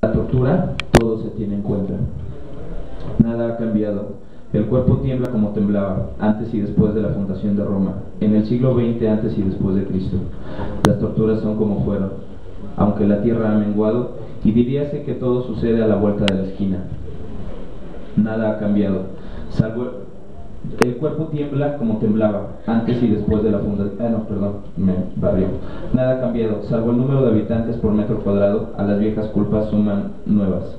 La tortura, todo se tiene en cuenta. Nada ha cambiado. El cuerpo tiembla como temblaba, antes y después de la fundación de Roma, en el siglo XX antes y después de Cristo. Las torturas son como fueron, aunque la tierra ha menguado, y diríase que todo sucede a la vuelta de la esquina. Nada ha cambiado, salvo el cuerpo tiembla como temblaba, antes y después de la fundación. Nada ha cambiado, salvo el número de habitantes por metro cuadrado. A las viejas culpas suman nuevas,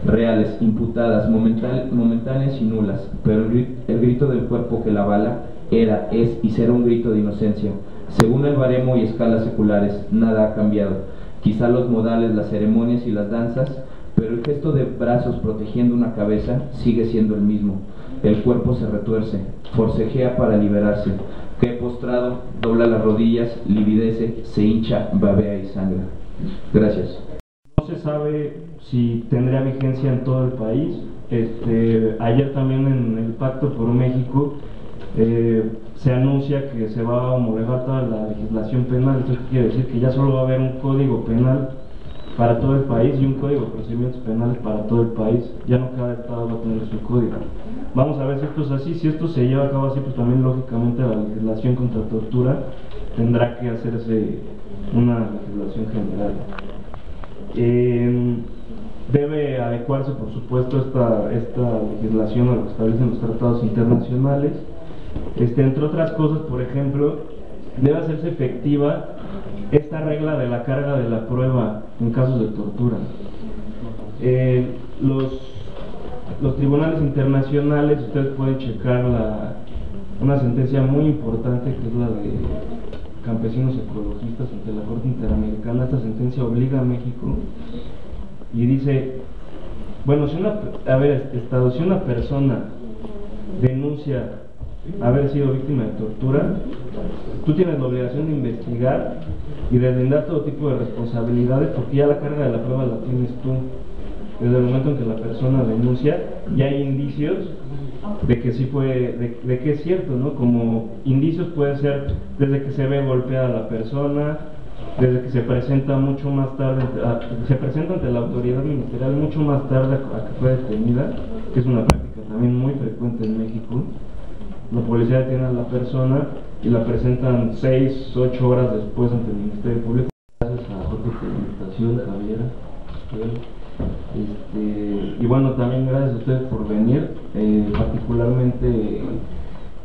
reales, imputadas, momentáneas y nulas, pero el grito del cuerpo que la bala era, es y será un grito de inocencia. Según el baremo y escalas seculares, nada ha cambiado. Quizá los modales, las ceremonias y las danzas, pero el gesto de brazos protegiendo una cabeza sigue siendo el mismo. El cuerpo se retuerce, forcejea para liberarse, cae postrado, dobla las rodillas, lividece, se hincha, babea y sangra. Gracias. No se sabe si tendría vigencia en todo el país. Ayer también en el Pacto por México se anuncia que se va a homologar toda la legislación penal. Esto quiere decir que ya solo va a haber un código penal para todo el país y un código de procedimientos penales para todo el país. Ya no cada estado va a tener su código. Vamos a ver si esto es así. Si esto se lleva a cabo así, pues también lógicamente la legislación contra tortura tendrá que hacerse una legislación general. Debe adecuarse, por supuesto, esta legislación a lo que establecen los tratados internacionales. Entre otras cosas, por ejemplo, debe hacerse efectiva esta regla de la carga de la prueba en casos de tortura. Los tribunales internacionales, ustedes pueden checar una sentencia muy importante que es la de Campesinos Ecologistas ante la Corte Interamericana. Esta sentencia obliga a México y dice, bueno, si una persona denuncia haber sido víctima de tortura, tú tienes la obligación de investigar y deslindar todo tipo de responsabilidades, porque ya la carga de la prueba la tienes tú. Desde el momento en que la persona denuncia, ya hay indicios de que sí de que es cierto, ¿no? Como indicios puede ser desde que se ve golpeada la persona, desde que se presenta mucho más tarde, se presenta ante la autoridad ministerial mucho más tarde a que fue detenida, que es una práctica también muy frecuente en México. La policía detiene a la persona y la presentan 6, 8 horas después ante el Ministerio Público. Gracias a Jorge por la invitación, Javier. Y bueno, también gracias a ustedes por venir, particularmente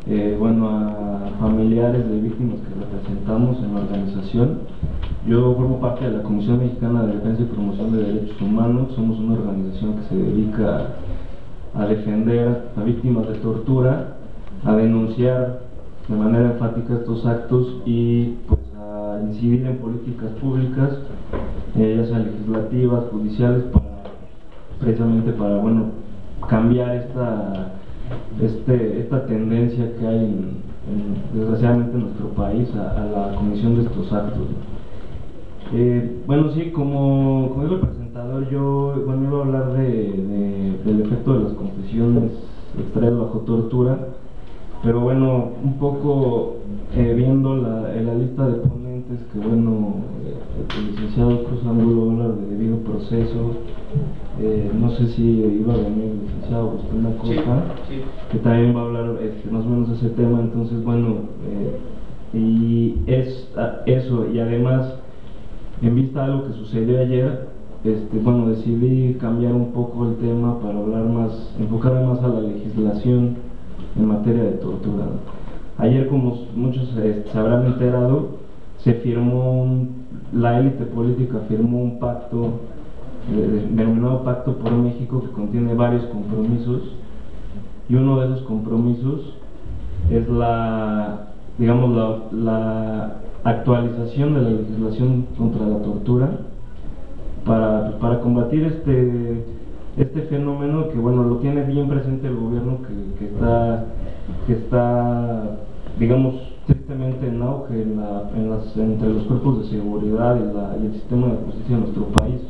a familiares de víctimas que representamos en la organización. Yo formo parte de la Comisión Mexicana de Defensa y Promoción de Derechos Humanos. Somos una organización que se dedica a defender a víctimas de tortura, a denunciar de manera enfática estos actos y pues a incidir en políticas públicas, ya sean legislativas, judiciales, precisamente para cambiar esta tendencia que hay desgraciadamente en nuestro país a la comisión de estos actos. Sí, como digo el presentador, yo iba a hablar del efecto de las confesiones extraídas bajo tortura, pero un poco viendo la lista de ponentes, que el licenciado Cruz Angulo habla de debido proceso, no sé si iba a venir el licenciado Agustín Acosta, sí, que también va a hablar más o menos de ese tema. Entonces y es eso, y además en vista de algo que sucedió ayer, decidí cambiar un poco el tema para enfocarme más a la legislación en materia de tortura. Ayer, como muchos se habrán enterado, se firmó la élite política firmó un pacto denominado Pacto por México, que contiene varios compromisos, y uno de esos compromisos es la actualización de la legislación contra la tortura para combatir este fenómeno que lo tiene bien presente el gobierno, que está tristemente en auge entre los cuerpos de seguridad y el sistema de justicia de nuestro país.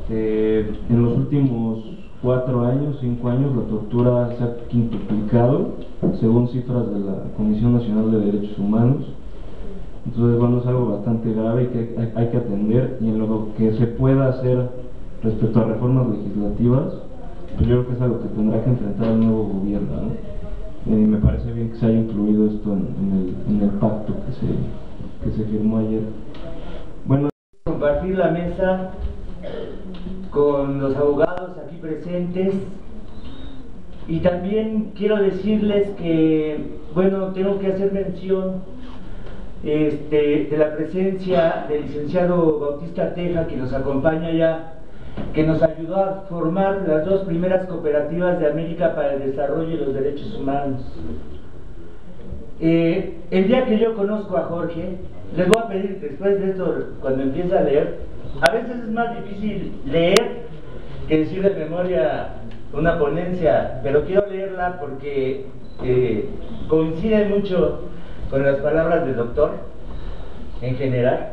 En los últimos 4 años, 5 años, la tortura se ha quintuplicado, según cifras de la Comisión Nacional de Derechos Humanos. Entonces, es algo bastante grave y que hay que atender, y en lo que se pueda hacer respecto a reformas legislativas, pues yo creo que es algo que tendrá que enfrentar el nuevo gobierno, ¿no? Me parece bien que se haya incluido esto en el pacto que se firmó ayer. Bueno, compartir la mesa con los abogados aquí presentes, y también quiero decirles que, bueno, tengo que hacer mención de la presencia del licenciado Bautista Teja, que nos acompaña ya, que nos ayudó a formar las 2 primeras cooperativas de América para el desarrollo y los derechos humanos. El día que yo conozco a Jorge, les voy a pedir después de esto, cuando empiece a leer, a veces es más difícil leer que decir de memoria una ponencia, pero quiero leerla porque coincide mucho con las palabras del doctor en general,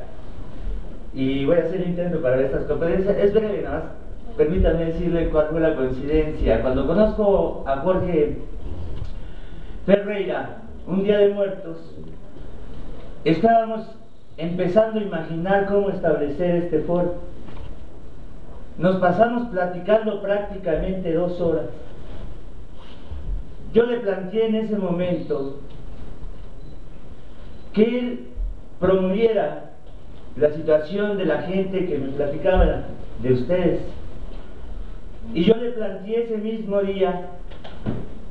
y voy a hacer intento para estas conferencias. Es breve, nada más permítanme decirle cuál fue la coincidencia. Cuando conozco a Jorge Ferreira, un día de muertos, estábamos empezando a imaginar cómo establecer este foro. Nos pasamos platicando prácticamente 2 horas. Yo le planteé en ese momento que él promoviera la situación de la gente que me platicaba de ustedes. Y yo le planteé ese mismo día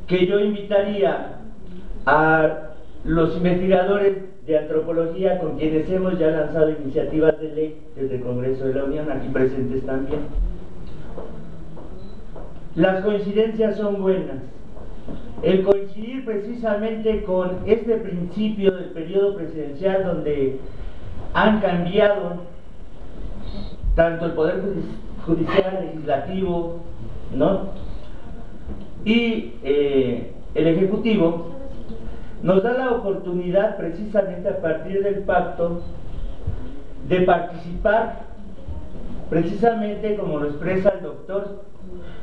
que yo invitaría a los investigadores de antropología con quienes hemos ya lanzado iniciativas de ley desde el Congreso de la Unión, aquí presentes también. Las coincidencias son buenas. El coincidir precisamente con este principio del periodo presidencial, donde han cambiado tanto el Poder Judicial, Legislativo, ¿no?, y el Ejecutivo, nos da la oportunidad, precisamente a partir del pacto, de participar, precisamente como lo expresa el doctor,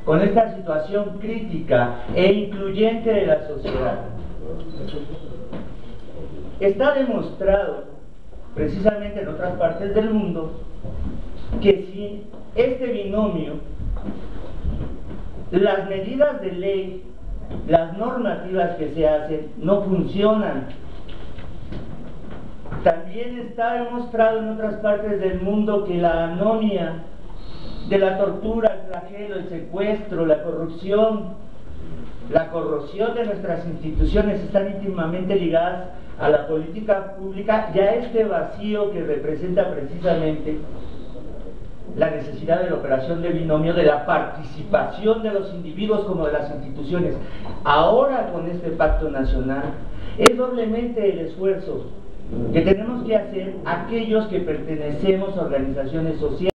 con esta situación crítica e incluyente de la sociedad. Está demostrado, precisamente en otras partes del mundo, que sin este binomio, las medidas de ley, las normativas que se hacen, no funcionan. También está demostrado en otras partes del mundo que la anomia de la tortura, el flagelo, el secuestro, la corrupción, la corrosión de nuestras instituciones están íntimamente ligadas a la política pública y a este vacío que representa precisamente la necesidad de la operación de binomio, de la participación de los individuos como de las instituciones. Ahora, con este pacto nacional, es doblemente el esfuerzo que tenemos que hacer aquellos que pertenecemos a organizaciones sociales.